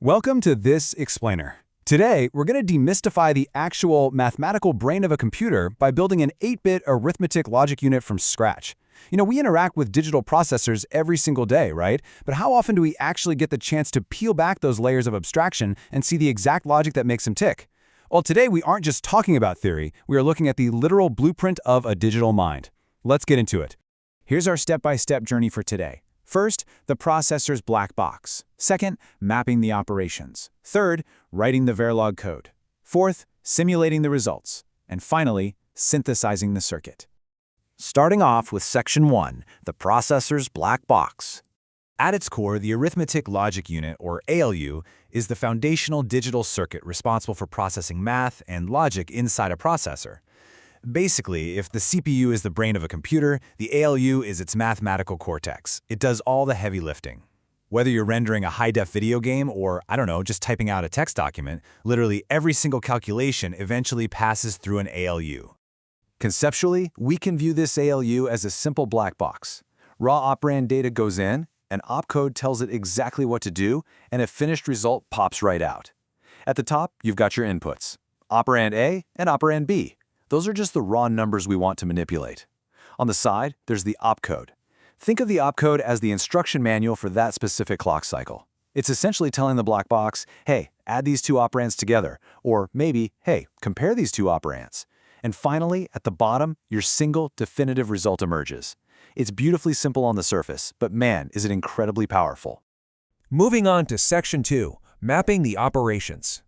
Welcome to This Explainer. Today, we're going to demystify the actual mathematical brain of a computer by building an 8-bit arithmetic logic unit from scratch. We interact with digital processors every single day, right? But how often do we actually get the chance to peel back those layers of abstraction and see the exact logic that makes them tick? Well, today we aren't just talking about theory, we are looking at the literal blueprint of a digital mind. Let's get into it. Here's our step-by-step journey for today. First, the processor's black box. Second, mapping the operations. Third, writing the Verilog code. Fourth, simulating the results. And finally, synthesizing the circuit. Starting off with Section 1, the processor's black box. At its core, the arithmetic logic unit, or ALU, is the foundational digital circuit responsible for processing math and logic inside a processor. Basically, if the CPU is the brain of a computer, the ALU is its mathematical cortex. It does all the heavy lifting. Whether you're rendering a high-def video game or, just typing out a text document, literally every single calculation eventually passes through an ALU. Conceptually, we can view this ALU as a simple black box. Raw operand data goes in, an opcode tells it exactly what to do, and a finished result pops right out. At the top, you've got your inputs, operand A and operand B. Those are just the raw numbers we want to manipulate. On the side, there's the opcode. Think of the opcode as the instruction manual for that specific clock cycle. It's essentially telling the black box, hey, add these two operands together, or maybe, hey, compare these two operands. And finally, at the bottom, your single definitive result emerges. It's beautifully simple on the surface, but man, is it incredibly powerful. Moving on to Section 2, mapping the operations.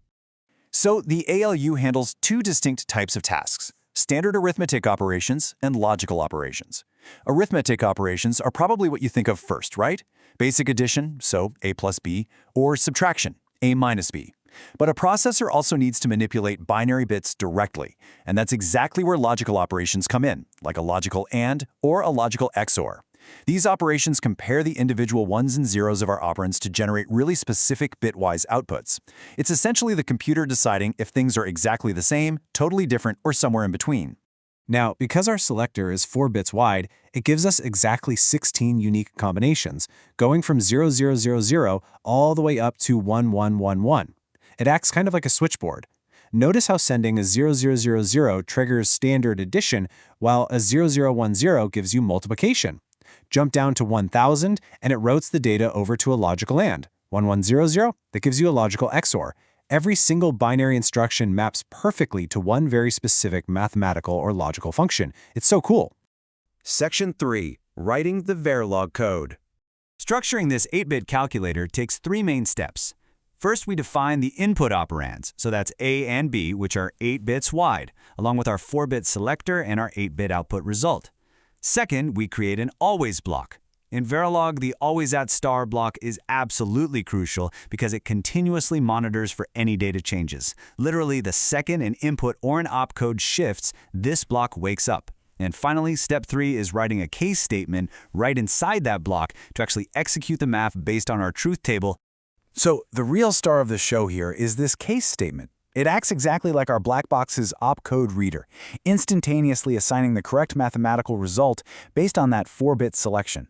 So the ALU handles two distinct types of tasks: standard arithmetic operations and logical operations. Arithmetic operations are probably what you think of first, right? Basic addition, so A plus B, or subtraction, A minus B. But a processor also needs to manipulate binary bits directly, and that's exactly where logical operations come in, like a logical AND or a logical XOR. These operations compare the individual ones and zeros of our operands to generate really specific bitwise outputs. It's essentially the computer deciding if things are exactly the same, totally different, or somewhere in between. Now, because our selector is 4 bits wide, it gives us exactly 16 unique combinations, going from 0000 all the way up to 1111. It acts kind of like a switchboard. Notice how sending a 0000 triggers standard addition, while a 0010 gives you multiplication. Jump down to 1000, and it routes the data over to a logical AND. 1100, that gives you a logical XOR. Every single binary instruction maps perfectly to one very specific mathematical or logical function. It's so cool. Section 3, writing the Verilog code. Structuring this 8-bit calculator takes 3 main steps. First, we define the input operands, so that's A and B, which are 8 bits wide, along with our 4-bit selector and our 8-bit output result. Second, we create an always block. In Verilog, the always at star block is absolutely crucial because it continuously monitors for any data changes. Literally, the second an input or an opcode shifts, this block wakes up. And finally, step 3 is writing a case statement right inside that block to actually execute the math based on our truth table. So the real star of the show here is this case statement. It acts exactly like our black box's opcode reader, instantaneously assigning the correct mathematical result based on that 4-bit selection.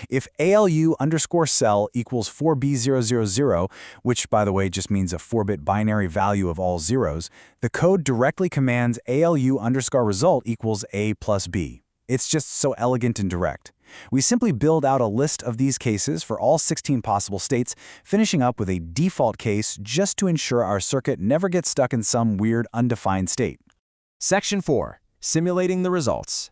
If ALU_cell equals 4B000, which by the way just means a 4-bit binary value of all zeros, the code directly commands ALU_result equals A plus B. It's just so elegant and direct. We simply build out a list of these cases for all 16 possible states, finishing up with a default case just to ensure our circuit never gets stuck in some weird undefined state. Section 4, simulating the results.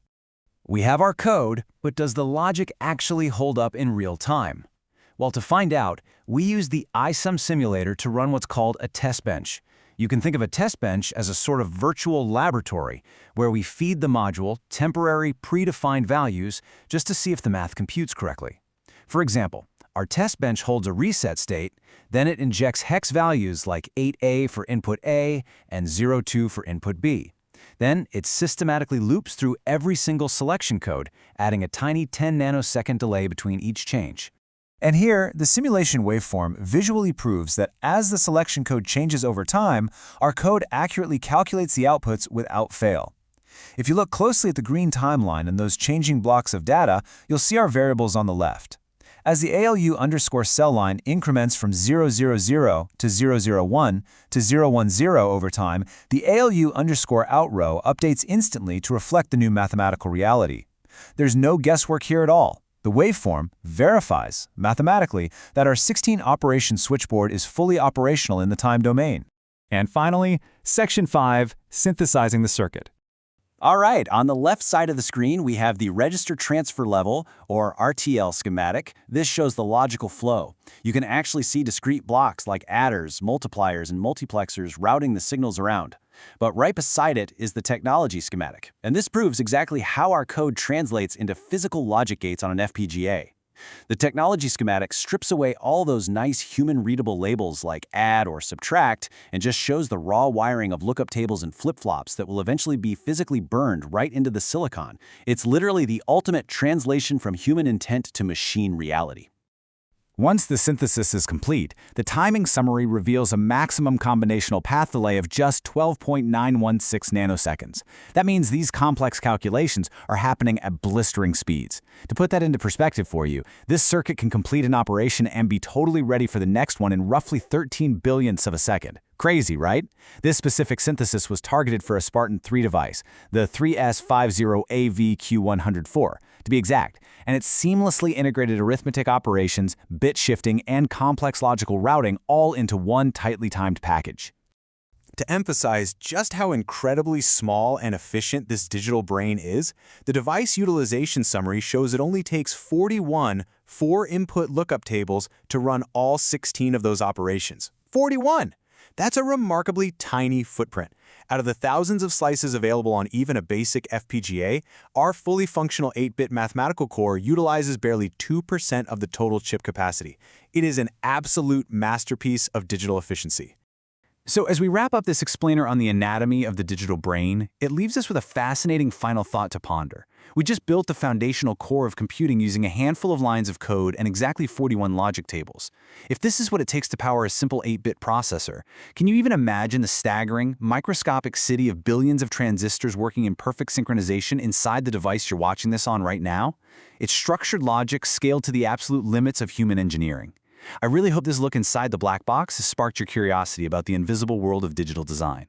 We have our code, but does the logic actually hold up in real time? Well, to find out, we use the iSum simulator to run what's called a test bench. You can think of a test bench as a sort of virtual laboratory where we feed the module temporary predefined values just to see if the math computes correctly. For example, our test bench holds a reset state, then it injects hex values like 8A for input A and 02 for input B. Then it systematically loops through every single selection code, adding a tiny 10 nanosecond delay between each change. And here, the simulation waveform visually proves that as the selection code changes over time, our code accurately calculates the outputs without fail. If you look closely at the green timeline and those changing blocks of data, you'll see our variables on the left. As the ALU underscore cell line increments from 000 to 001 to 010 over time, the ALU underscore out row updates instantly to reflect the new mathematical reality. There's no guesswork here at all. The waveform verifies, mathematically, that our 16-operation switchboard is fully operational in the time domain. And finally, Section 5, synthesizing the circuit. All right, on the left side of the screen, we have the register transfer level, or RTL schematic. This shows the logical flow. You can actually see discrete blocks like adders, multipliers, and multiplexers routing the signals around. But right beside it is the technology schematic, and this proves exactly how our code translates into physical logic gates on an FPGA. The technology schematic strips away all those nice human-readable labels like add or subtract and just shows the raw wiring of lookup tables and flip-flops that will eventually be physically burned right into the silicon. It's literally the ultimate translation from human intent to machine reality. Once the synthesis is complete, the timing summary reveals a maximum combinational path delay of just 12.916 nanoseconds. That means these complex calculations are happening at blistering speeds. To put that into perspective for you, this circuit can complete an operation and be totally ready for the next one in roughly 13 billionths of a second. Crazy, right? This specific synthesis was targeted for a Spartan 3 device, the 3S50AVQ104, to be exact, and it seamlessly integrated arithmetic operations, bit shifting, and complex logical routing all into one tightly timed package. To emphasize just how incredibly small and efficient this digital brain is, the device utilization summary shows it only takes 41 4-input lookup tables to run all 16 of those operations. 41! That's a remarkably tiny footprint. Out of the thousands of slices available on even a basic FPGA, our fully functional 8-bit mathematical core utilizes barely 2% of the total chip capacity. It is an absolute masterpiece of digital efficiency. So as we wrap up this explainer on the anatomy of the digital brain, it leaves us with a fascinating final thought to ponder. We just built the foundational core of computing using a handful of lines of code and exactly 41 logic tables. If this is what it takes to power a simple 8-bit processor, can you even imagine the staggering, microscopic city of billions of transistors working in perfect synchronization inside the device you're watching this on right now? It's structured logic scaled to the absolute limits of human engineering. I really hope this look inside the black box has sparked your curiosity about the invisible world of digital design.